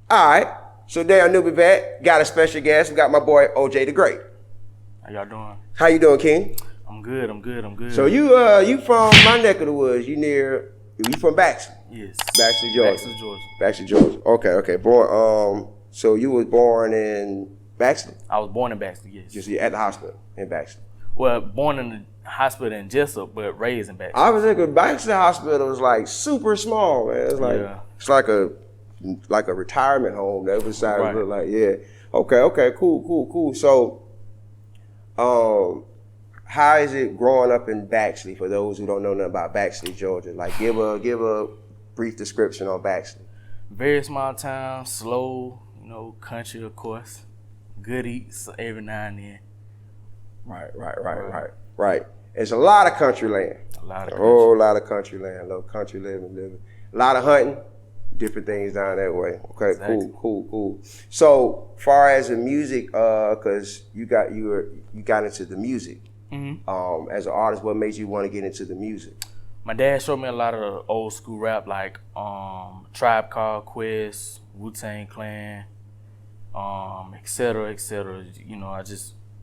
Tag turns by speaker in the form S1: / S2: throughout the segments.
S1: All right. So today on NewbieVeT, got a special guest. We got my boy OJ the Great.
S2: How y'all doing?
S1: How you doing, King?
S2: I'm good.
S1: So you from my neck of the woods. You from Baxley?
S2: Yes.
S1: Baxley, Georgia.
S2: Baxley, Georgia.
S1: Okay. Born. So you was born in Baxley?
S2: I was born in Baxley. Yes.
S1: Just at the hospital in Baxley.
S2: Well, born in the hospital in Jessup, but raised in Baxley.
S1: I was thinking Baxley Hospital was like super small, man. It's like a retirement home. That was how it looked like. Yeah. Okay. Cool. So, how is it growing up in Baxley? For those who don't know nothing about Baxley, Georgia, like give a brief description on Baxley.
S2: Very small town, slow, country, of course. Good eats every now and then.
S1: Right. It's a lot of country land.
S2: A
S1: whole lot of country land. A little country living. A lot of hunting. Different things down that way. Okay, exactly. Cool. So, far as the music, cause you got into the music. Mm-hmm. As an artist, what made you want to get into the music?
S2: My dad showed me a lot of old school rap, like Tribe Called Quest, Wu-Tang Clan, etc.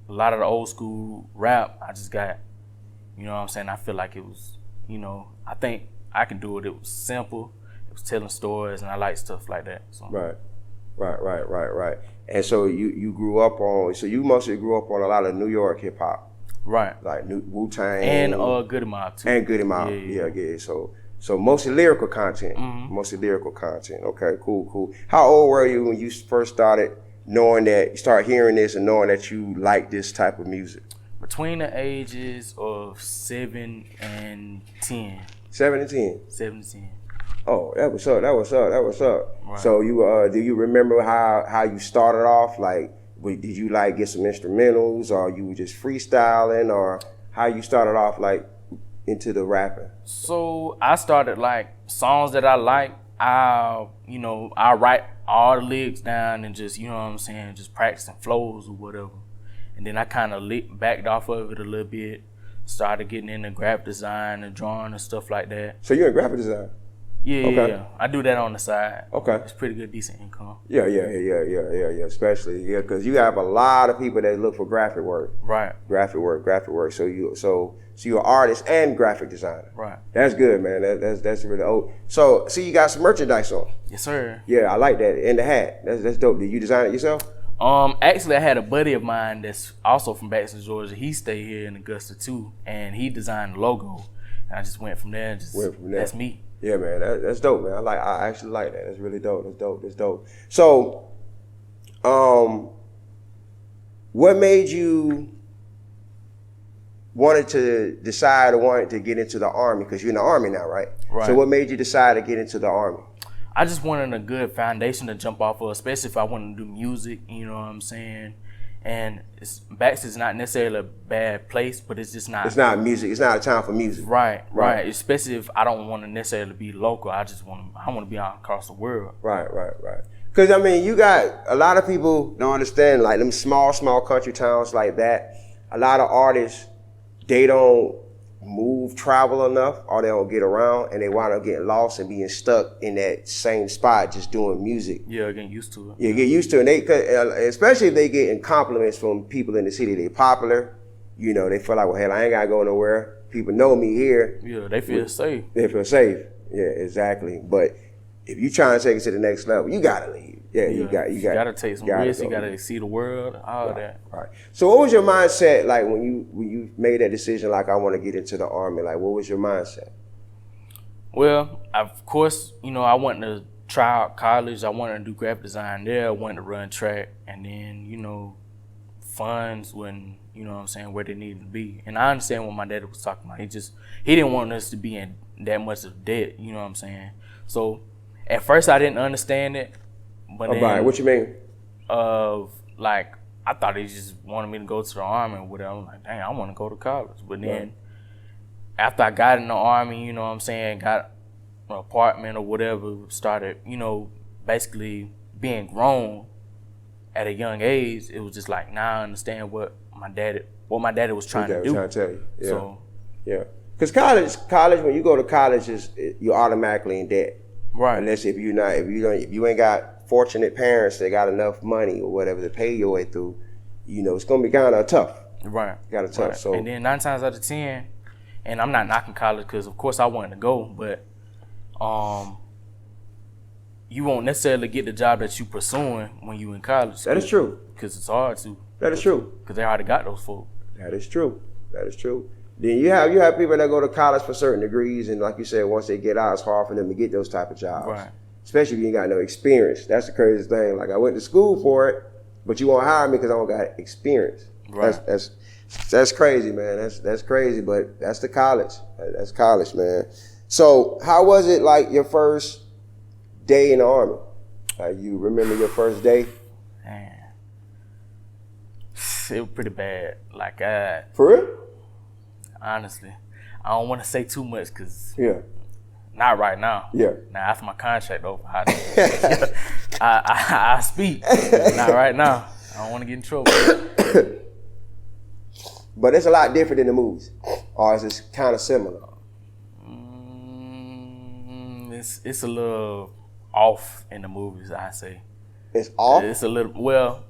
S2: A lot of the old school rap, I just got, I feel like it was, I think I can do it. It was simple. It was telling stories, and I like stuff like that. So.
S1: Right. And so you mostly grew up on a lot of New York hip hop. Right. Like Wu-Tang.
S2: And Goody Mob too.
S1: And Goody Mob. Yeah. So mostly lyrical content. Mm-hmm. Okay, cool. How old were you when you first started knowing that, you started hearing this and knowing that you like this type of music?
S2: Between the ages of 7 and 10.
S1: 7 and 10?
S2: 7 and 10.
S1: Oh, that was up.
S2: Right.
S1: So you do you remember how you started off? Like, did you like get some instrumentals, or you were just freestyling, or how you started off like into the rapping?
S2: So I started like songs that I like. I write all the lyrics down and just just practicing flows or whatever. And then I kind of backed off of it a little bit. Started getting into graphic design and drawing and stuff like that.
S1: So you're in graphic design?
S2: Yeah. I do that on the side.
S1: Okay.
S2: It's pretty good, decent income.
S1: Yeah. Especially, because you have a lot of people that look for graphic work.
S2: Right.
S1: Graphic work. So you're an artist and graphic designer.
S2: Right.
S1: That's good, man. That's really old. So you got some merchandise on.
S2: Yes, sir.
S1: Yeah, I like that. And the hat. That's dope. Did you design it yourself?
S2: Actually, I had a buddy of mine that's also from Baxley, Georgia. He stayed here in Augusta too, and he designed the logo. And I just went from there. That's me.
S1: Yeah, man, that's dope, man. I actually like that. That's really dope. That's dope. So, what made you wanted to get into the Army? Because you're in the Army now, right?
S2: Right.
S1: So what made you decide to get into the Army?
S2: I just wanted a good foundation to jump off of, especially if I wanted to do music, you know what I'm saying? And Baxley's not necessarily a bad place, but it's just not.
S1: It's not music. It's not a time for music.
S2: Right. Especially if I don't want to necessarily be local. I want to be all across the world.
S1: Right. Because, you got a lot of people don't understand, like them small country towns like that. A lot of artists, they don't travel enough, or they don't get around, and they wind up getting lost and being stuck in that same spot just doing music.
S2: Yeah, getting used to it.
S1: Yeah, get used to it. And especially if they getting compliments from people in the city, they popular. They feel like, well, hell, I ain't gotta go nowhere. People know me here.
S2: Yeah, they feel safe.
S1: They feel safe. Yeah, exactly. But if you trying to take it to the next level, you gotta leave. Yeah, you
S2: gotta take some risks. You gotta see the world, all that.
S1: Right. So, what was your mindset like when you made that decision? Like, I want to get into the Army. Like, what was your mindset?
S2: Well, of course, I wanted to try out college. I wanted to do graphic design there. I wanted to run track, and then funds when where they needed to be. And I understand what my dad was talking about. He didn't want us to be in that much of debt. You know what I'm saying? So at first I didn't understand it. But then,
S1: what you mean?
S2: I thought he just wanted me to go to the Army or whatever. I'm like, dang, I want to go to college. But then after I got in the Army, got an apartment or whatever, started, basically being grown at a young age, it was just like, now I understand what my daddy was trying to do.
S1: Trying to tell you. Yeah.
S2: So,
S1: yeah. Because college, when you go to college, you're automatically in debt.
S2: Right.
S1: Unless if you ain't got fortunate parents that got enough money or whatever to pay your way through, you know, it's gonna be kind of tough.
S2: Right.
S1: Kind of tough.
S2: Right.
S1: So
S2: and then 9 times out of 10, and I'm not knocking college because of course I wanted to go, but you won't necessarily get the job that you pursuing when you in college.
S1: that is true.
S2: Because it's hard to.
S1: That is true.
S2: Because they already got those folks.
S1: That is true. That is true. Then you have people that go to college for certain degrees, and like you said, once they get out, it's hard for them to get those type of jobs.
S2: Right.
S1: Especially if you ain't got no experience. That's the craziest thing. Like I went to school for it, but you won't hire me because I don't got experience.
S2: Right.
S1: That's crazy, man. That's crazy, but that's the college. That's college, man. So how was it like your first day in the Army? Like you remember your first day?
S2: Man. It was pretty bad. Like
S1: For real?
S2: honestly, I don't want to say too much because
S1: Yeah.
S2: not right now.
S1: Yeah.
S2: Now after my contract over, I speak. Not right now. I don't want to get in trouble.
S1: But it's a lot different in the movies, or is it kind of similar?
S2: It's a little off in the movies, I say.
S1: It's off.
S2: It's a little, well,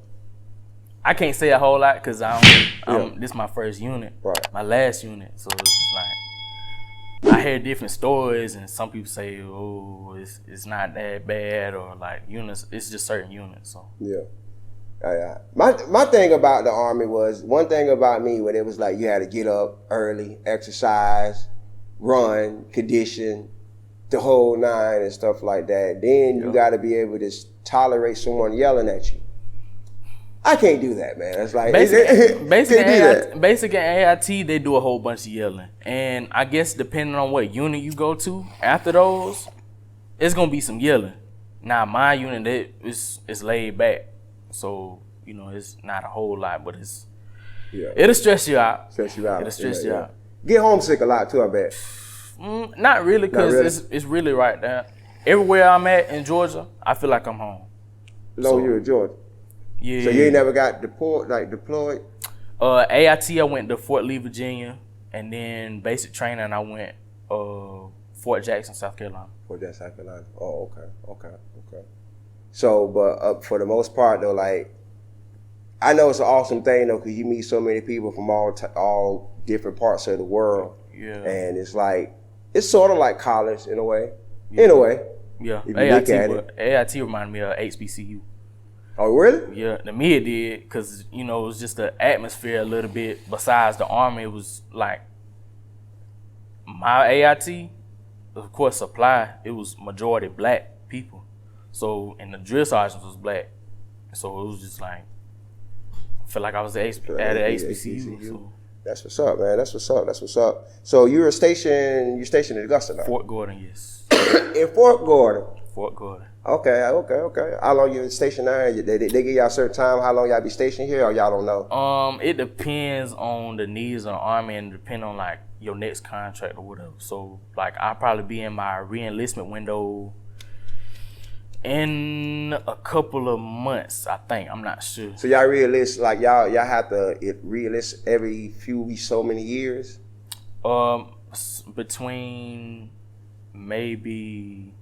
S2: I can't say a whole lot because this is my first unit,
S1: Right.
S2: my last unit. So it's just like, I hear different stories and some people say, oh, it's not that bad, or like units, it's just certain units, so.
S1: Yeah. My thing about the Army was, one thing about me, when it was like you had to get up early, exercise, run, condition, the whole nine and stuff like that. Then you got to be able to tolerate someone yelling at you. I can't do that, man. It's like
S2: Basic and AIT, they do a whole bunch of yelling, and I guess depending on what unit you go to, after those, it's gonna be some yelling. Now my unit, it's laid back, so you know it's not a whole lot, but it'll stress you out.
S1: Stress you out.
S2: It'll stress you out.
S1: Get homesick a lot too, I bet.
S2: Not really, because it's really right there. Everywhere I'm at in Georgia, I feel like I'm home.
S1: You're in Georgia.
S2: Yeah.
S1: So you ain't never got deployed?
S2: AIT, I went to Fort Lee, Virginia, and then basic training, I went Fort Jackson, South Carolina.
S1: Fort Jackson, South Carolina. Oh, okay. So, but for the most part though, like, I know it's an awesome thing though, because you meet so many people from all different parts of the world.
S2: Yeah.
S1: And it's like, it's sort of like college in a way.
S2: Yeah.
S1: In a way.
S2: Yeah.
S1: If you look at it.
S2: AIT reminded me of HBCU.
S1: Oh, really?
S2: Yeah, to me it did, because, you know, it was just the atmosphere a little bit. Besides the Army, it was like, my AIT, of course, supply, it was majority black people. So, and the drill sergeant was black. So it was just like, I feel like I was at a HBCU. So.
S1: That's what's up, man. That's what's up. So you're stationed in Augusta now?
S2: Fort Gordon, yes.
S1: In Fort Gordon?
S2: Fort Gordon.
S1: Okay. How long you stationed there? They give y'all a certain time how long y'all be stationed here, or y'all don't know?
S2: It depends on the needs of the Army and depend on like your next contract or whatever. So like I'll probably be in my re-enlistment window in a couple of months, I think. I'm not sure.
S1: So y'all re-enlist, like y'all have to re-enlist every so many years?
S2: Between maybe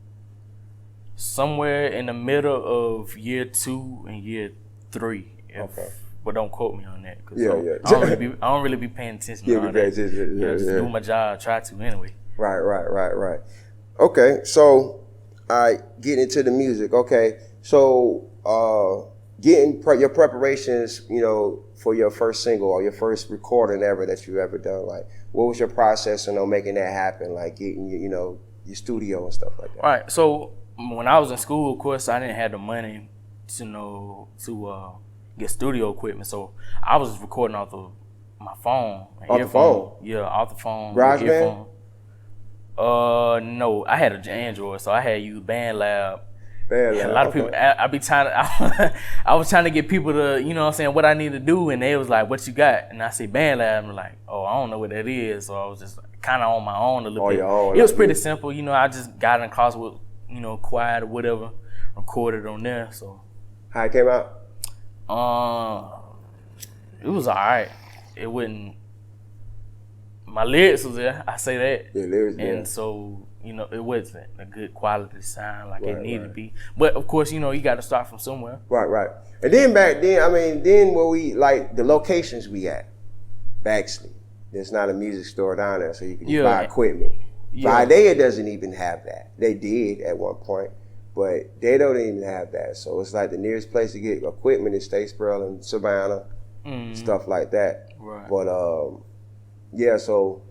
S2: somewhere in the middle of year 2 and year 3.
S1: Okay.
S2: But don't quote me on that.
S1: Yeah.
S2: I don't really be paying attention to all that. Just do my job, try to anyway.
S1: Right. Okay, so getting into the music. Okay, so getting your preparations, you know, for your first single or your first recording ever that you ever done. Like, what was your process in making that happen? Like getting your studio and stuff like that.
S2: Right. So when I was in school, of course, I didn't have the money to get studio equipment. So I was recording off my phone.
S1: Off the phone?
S2: Yeah, off the phone.
S1: GarageBand?
S2: No, I had an Android, so I had used BandLab.
S1: BandLab.
S2: A lot of people, I was trying to get people to, you know what I'm saying, what I need to do, and they was like, what you got? And I said BandLab, and I'm like, oh, I don't know what that is. So I was just kind of on my own a little bit.
S1: Your own,
S2: it was pretty simple, you know, I just got in the class with, quiet or whatever, recorded on there, so.
S1: How it came out?
S2: It was all right. It wasn't, my lyrics was there, I say that.
S1: Yeah, lyrics,
S2: and
S1: yeah.
S2: so you know, it wasn't a good quality sound like it needed to be. But of course, you know, you got to start from somewhere.
S1: Right. And then back then, I mean, then where we, like, the locations we at, Baxley, there's not a music store down there, so you can just buy equipment. Videa doesn't even have that. They did at one point, but they don't even have that. So it's like the nearest place to get equipment is Statesboro and Savannah, stuff like that.
S2: Right.
S1: But yeah, so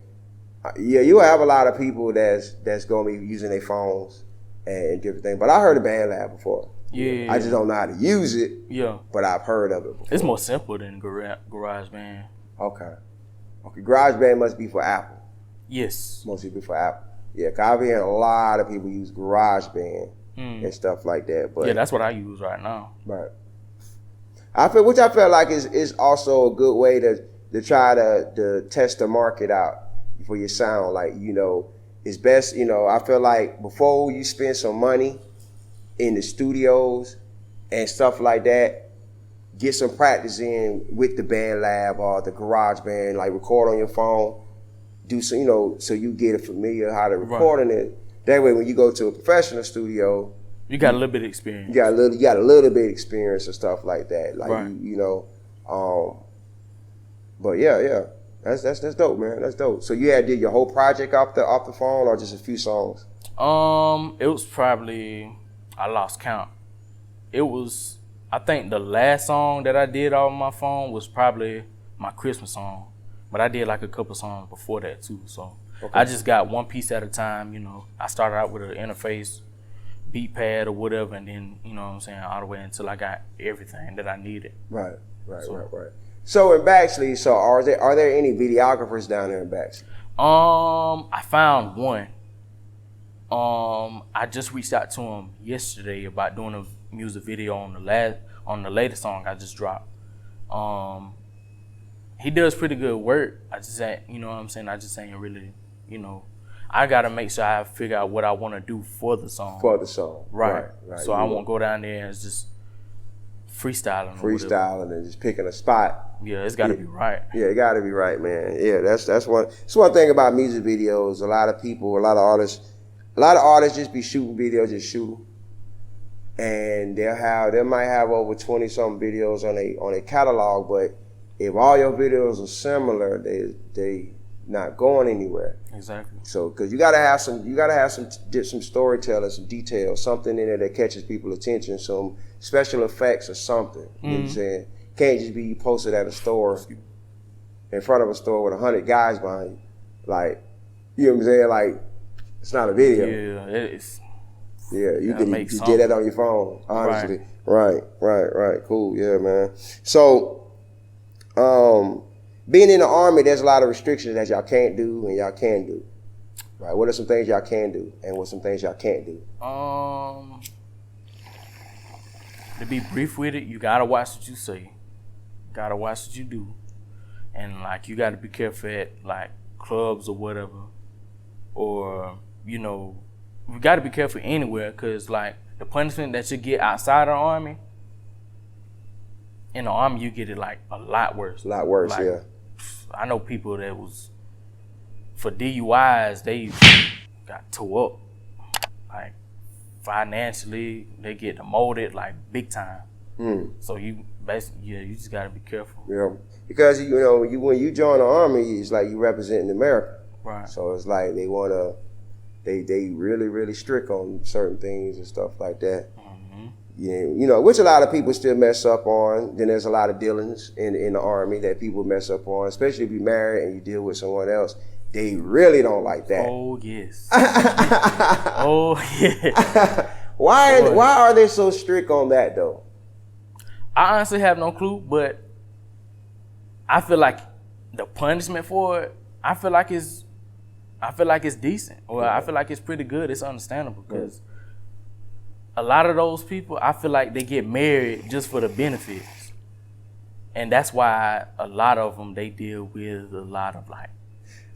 S1: yeah, you have a lot of people that's gonna be using their phones and different things. But I heard of BandLab before.
S2: Yeah.
S1: I just don't know how to use it.
S2: Yeah.
S1: But I've heard of it before.
S2: It's more simple than GarageBand.
S1: Okay. GarageBand must be for Apple.
S2: Yes.
S1: Mostly be for Apple. Yeah, cause I've been hearing a lot of people use GarageBand and stuff like that. But
S2: yeah, that's what I use right now.
S1: Right. I feel like is also a good way to try to test the market out for your sound. Like, you know, it's best, you know, I feel like before you spend some money in the studios and stuff like that, get some practice in with the BandLab or the GarageBand, like record on your phone, do some, you know, so you get it familiar how to record in it. That way when you go to a professional studio,
S2: you got a little bit of experience.
S1: You got a little bit of experience and stuff like that. Like you know, but yeah. That's dope, man. That's dope. So you did your whole project off the phone or just a few songs?
S2: It was probably, I lost count. It was, I think the last song that I did off my phone was probably my Christmas song. But I did like a couple songs before that too. So I just got one piece at a time, you know. I started out with an interface, beat pad or whatever, and then, you know what I'm saying, all the way until I got everything that I needed. Right.
S1: So in Baxley, are there any videographers down there in Baxley?
S2: I found one. I just reached out to him yesterday about doing a music video on the latest song I just dropped. He does pretty good work. I just ain't, you know what I'm saying, I just ain't really, you know, I gotta make sure I figure out what I wanna do for the song. Right. So I won't go down there and just freestyling and
S1: just picking a spot.
S2: Yeah, it's gotta be right.
S1: Yeah, it gotta be right, man. Yeah, that's one thing about music videos. A lot of artists just be shooting videos, just shoot them. And they might have over 20 something videos on a catalog, but if all your videos are similar, they not going anywhere.
S2: Exactly.
S1: So, because you gotta have some storytelling, some details, something in there that catches people's attention, some special effects or something. You know what I'm saying? Can't just be you posted at a store, in front of a store with 100 guys behind you. Like, you know what I'm saying? Like, it's not a video.
S2: Yeah, it is.
S1: Yeah, you did that on your phone, honestly. Right. Cool, yeah, man. So, being in the Army, there's a lot of restrictions that y'all can't do and y'all can do. Right? What are some things y'all can do and what are some things y'all can't do?
S2: To be brief with it, you gotta watch what you say. Gotta watch what you do. And like, you gotta be careful at like clubs or whatever. Or, you know, you gotta be careful anywhere, cause like the punishment that you get outside of the Army, in the Army you get it like a lot worse.
S1: Like, yeah.
S2: I know people that was, for DUIs, they got tore up. Like, financially, they get demoted like big time. So you basically, you just gotta be careful.
S1: Yeah, because you know, when you join the Army, it's like you representing America.
S2: Right.
S1: So it's like they wanna, they really strict on certain things and stuff like that. Yeah, you know, which a lot of people still mess up on. Then there's a lot of dealings in the Army that people mess up on, especially if you're married and you deal with someone else. They really don't like that.
S2: Oh, yes. Oh, yeah.
S1: Why are they so strict on that, though?
S2: I honestly have no clue, but I feel like the punishment for it, I feel like it's decent. Or I feel like it's pretty good. It's understandable, because a lot of those people, I feel like they get married just for the benefits. And that's why a lot of them, they deal with a lot of like,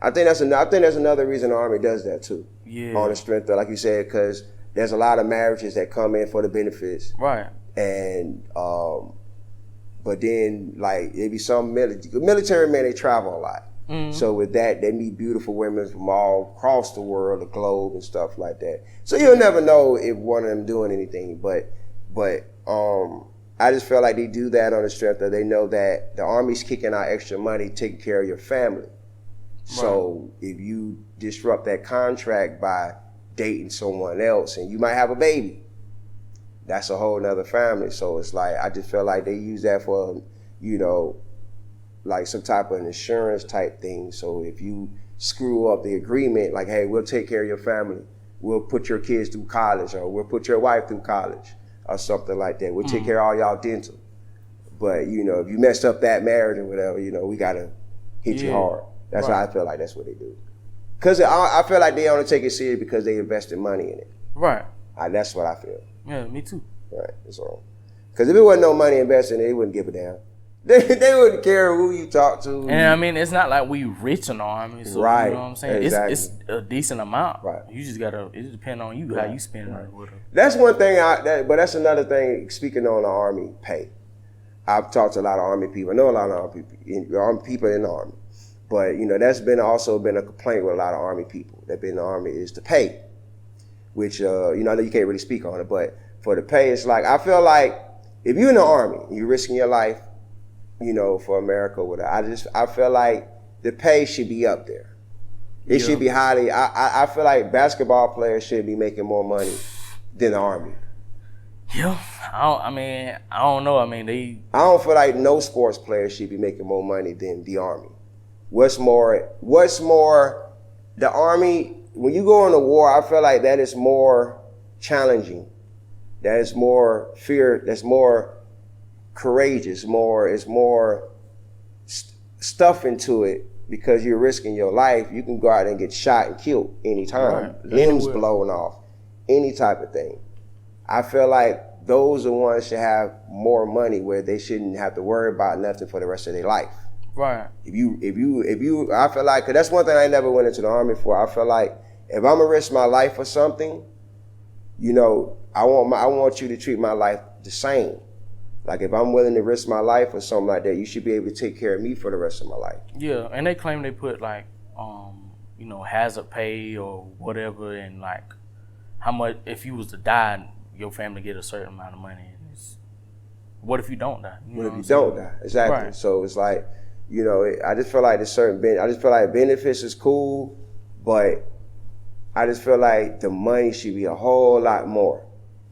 S1: I think that's another reason the Army does that too.
S2: Yeah.
S1: On the strength of, like you said, because there's a lot of marriages that come in for the benefits.
S2: Right.
S1: And but then like it be some military men, they travel a lot. So with that, they meet beautiful women from all across the world, the globe and stuff like that. So you'll never know if one of them doing anything, but I just feel like they do that on the strength that they know that the Army's kicking out extra money, taking care of your family. So if you disrupt that contract by dating someone else and you might have a baby, that's a whole nother family. So it's like, I just feel like they use that for, you know, like some type of insurance type thing. So if you screw up the agreement, like, hey, we'll take care of your family, we'll put your kids through college, or we'll put your wife through college, or something like that. We'll take care of all y'all dental. But, you know, if you messed up that marriage or whatever, you know, we gotta hit you hard. That's why I feel like that's what they do. Because I feel like they only take it serious because they invested money in it.
S2: Right.
S1: That's what I feel.
S2: Yeah, me too.
S1: Right, that's all. Because if it wasn't no money invested in it, they wouldn't give a damn. They wouldn't care who you talk to.
S2: And I mean, it's not like we rich in the Army, so
S1: right.
S2: You know what I'm saying?
S1: Exactly.
S2: It's a decent amount.
S1: Right.
S2: You just gotta, it just depends on you, how you spend it with them.
S1: That's one thing, but that's another thing, speaking on the Army pay. I've talked to a lot of Army people. I know a lot of Army people in the Army. But, you know, that's also been a complaint with a lot of Army people that been in the Army is the pay, which, you know, I know you can't really speak on it, but for the pay, it's like, I feel like if you're in the Army, you're risking your life, you know, for America or whatever, I feel like the pay should be up there. It should be highly, I feel like basketball players should be making more money than the Army.
S2: Yeah, I don't know. I
S1: don't feel like no sports player should be making more money than the Army. What's more, the Army, when you go into war, I feel like that is more challenging. That is more fear, that's more courageous, it's more stuff into it because you're risking your life. You can go out and get shot and killed anytime. Right. Limbs blown off, any type of thing. I feel like those are the ones should have more money where they shouldn't have to worry about nothing for the rest of their life.
S2: Right.
S1: If you, I feel like, cause that's one thing I never went into the Army for. I feel like if I'm gonna risk my life for something, you know, I want you to treat my life the same. Like if I'm willing to risk my life for something like that, you should be able to take care of me for the rest of my life.
S2: Yeah, and they claim they put like, you know, hazard pay or whatever, and like how much if you was to die, your family get a certain amount of money. And what if you don't die?
S1: What if you don't die? Exactly.
S2: Right.
S1: So it's like, you know, I just feel like I just feel like benefits is cool, but I just feel like the money should be a whole lot more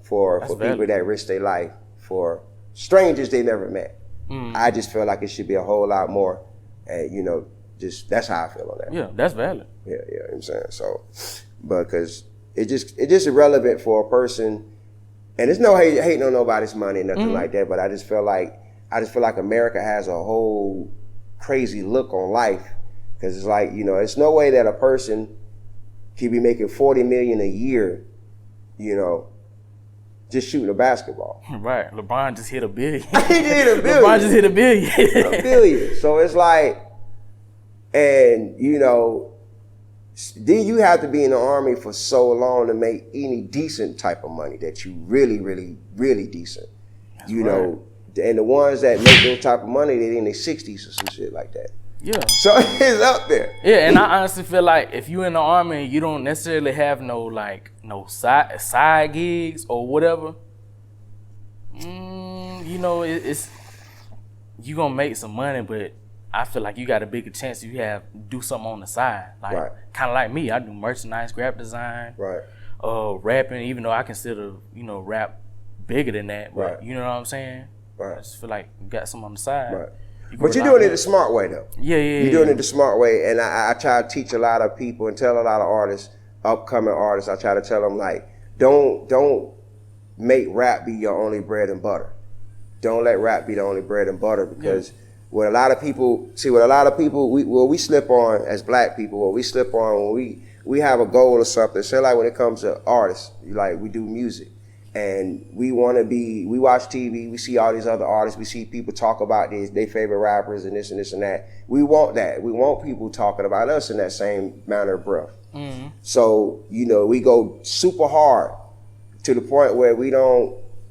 S1: for people that risk their life for strangers they never met. I just feel like it should be a whole lot more, and you know, just that's how I feel on that.
S2: Yeah, that's valid.
S1: Yeah, you know what I'm saying? So, because it's just irrelevant for a person, and there's no hating on nobody's money, nothing like that. But I just feel like America has a whole crazy look on life, because it's like, you know, it's no way that a person can be making $40 million a year, you know, just shooting a basketball.
S2: Right. LeBron just hit $1 billion.
S1: He hit $1 billion.
S2: LeBron just hit $1 billion.
S1: $1 billion. So it's like, and you know, then you have to be in the Army for so long to make any decent type of money that you really, really, really decent. That's you know, and the ones that make those type of money, they're in their 60s or some shit like that.
S2: Yeah.
S1: So it's up there.
S2: Yeah, and I honestly feel like if you in the Army, you don't necessarily have no side gigs or whatever. You know, it's you gonna make some money, but I feel like you got a bigger chance if you do something on the side. Like kind of like me, I do merchandise, graphic design, rapping. Even though I consider rap bigger than that, but you know what I'm saying. I just feel like you got something on the side.
S1: But you're doing it the smart way, though.
S2: Yeah.
S1: You're doing it the smart way, and I try to teach a lot of people and tell a lot of artists, upcoming artists, I try to tell them, like, don't make rap be your only bread and butter. Don't let rap be the only bread and butter, because what a lot of people we slip on as black people, we slip on when we have a goal or something. Say like when it comes to artists, like we do music. And we watch TV, we see all these other artists, we see people talk about their favorite rappers and this and this and that. We want that. We want people talking about us in that same manner of breath. So, we go super hard to the point where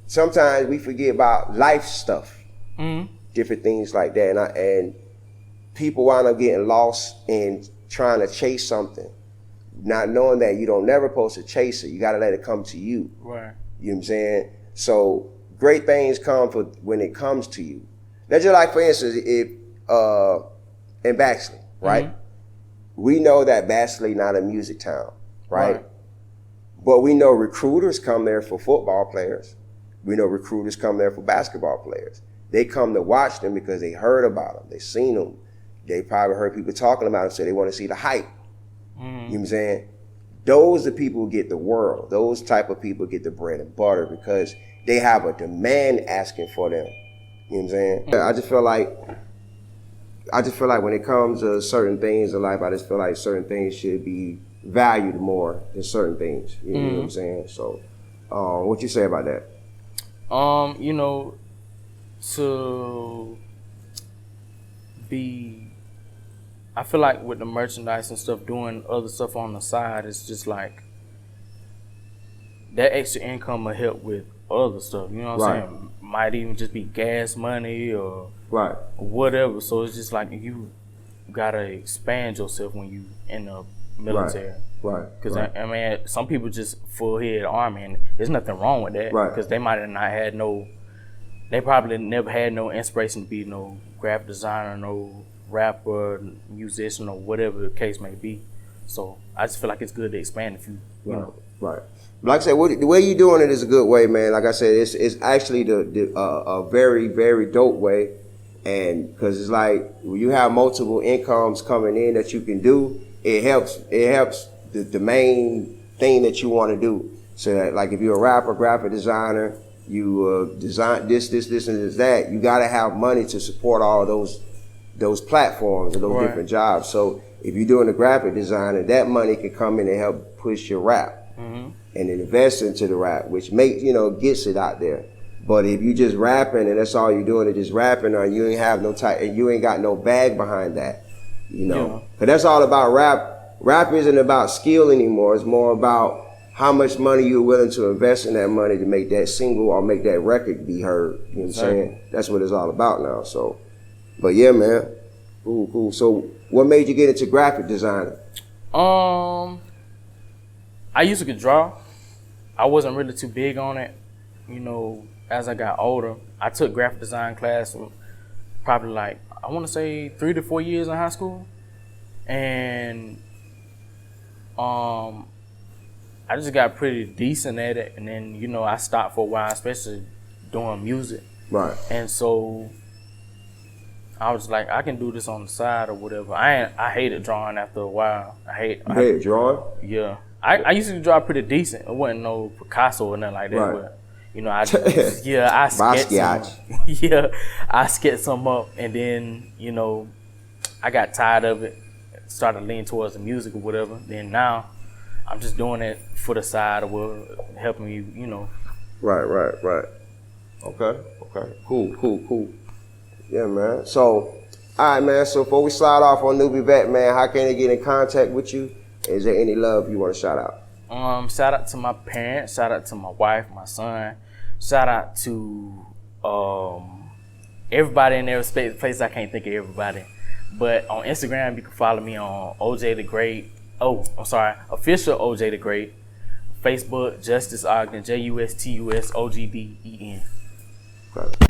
S1: sometimes we forget about life stuff, different things like that. And people wind up getting lost in trying to chase something, not knowing that you don't never supposed to chase it. You got to let it come to you.
S2: Right.
S1: You know what I'm saying? So great things come for when it comes to you. That's just like, for instance, if in Baxley, right?
S2: Mm-hmm.
S1: We know that Baxley not a music town, right? But we know recruiters come there for football players. We know recruiters come there for basketball players. They come to watch them because they heard about them. They seen them. They probably heard people talking about them, so they want to see the hype.
S2: Mm-hmm.
S1: You know what I'm saying? Those are the people who get the world. Those type of people get the bread and butter because they have a demand asking for them. You know what I'm saying?
S2: Mm-hmm.
S1: I just feel like when it comes to certain things in life, I just feel like certain things should be valued more than certain things. You know what I'm saying? So, what you say about that?
S2: You know, to be, I feel like with the merchandise and stuff, doing other stuff on the side, it's just like that extra income will help with other stuff. You know what I'm saying? Might even just be gas money or whatever. So it's just like you gotta expand yourself when you in the military. Because I mean, some people just full head army, and there's nothing wrong with that. Because they might have not had they probably never had no inspiration to be no graphic designer, no rapper, musician, or whatever the case may be. So I just feel like it's good to expand if you know.
S1: Right. Like I said, the way you're doing it is a good way, man. Like I said, it's actually a very, very dope way. And because it's like when you have multiple incomes coming in that you can do, it helps the main thing that you want to do. So that, like, if you're a rapper, graphic designer, you design this, and that, you got to have money to support all of those platforms and those different jobs. So if you're doing the graphic design, that money can come in and help push your rap and invest into the rap, which makes, gets it out there. But if you just rapping and that's all you're doing is just rapping, or you ain't have no type, and you ain't got no bag behind that, because that's all about rap. Rap isn't about skill anymore. It's more about how much money you're willing to invest in that money to make that single or make that record be heard. You know what I'm saying? That's what it's all about now. So, but yeah, man, cool. So, what made you get into graphic designing?
S2: I used to draw. I wasn't really too big on it. As I got older, I took graphic design class probably like, I want to say 3 to 4 years in high school. And I just got pretty decent at it. And then, I stopped for a while, especially doing music. Right. And so I was like, I can do this on the side or whatever. I hated drawing after a while. I hated drawing? Yeah. I used to draw pretty decent. It wasn't no Picasso or nothing like that. Right. But, I sketched some up, and then, I got tired of it, started leaning towards the music or whatever. Then now I'm just doing it for the side or helping you,
S1: Right. Okay. Cool. Yeah, man. So, all right, man. So before we slide off on NewbieVeT, man, how can they get in contact with you? Is there any love you want to shout out?
S2: Shout out to my parents, shout out to my wife, my son, shout out to everybody in their place. I can't think of everybody. But on Instagram, you can follow me on OJ the Great. Official OJ the Great. Facebook, Justice Ogden, JUSTUSOGDEN.
S1: Okay.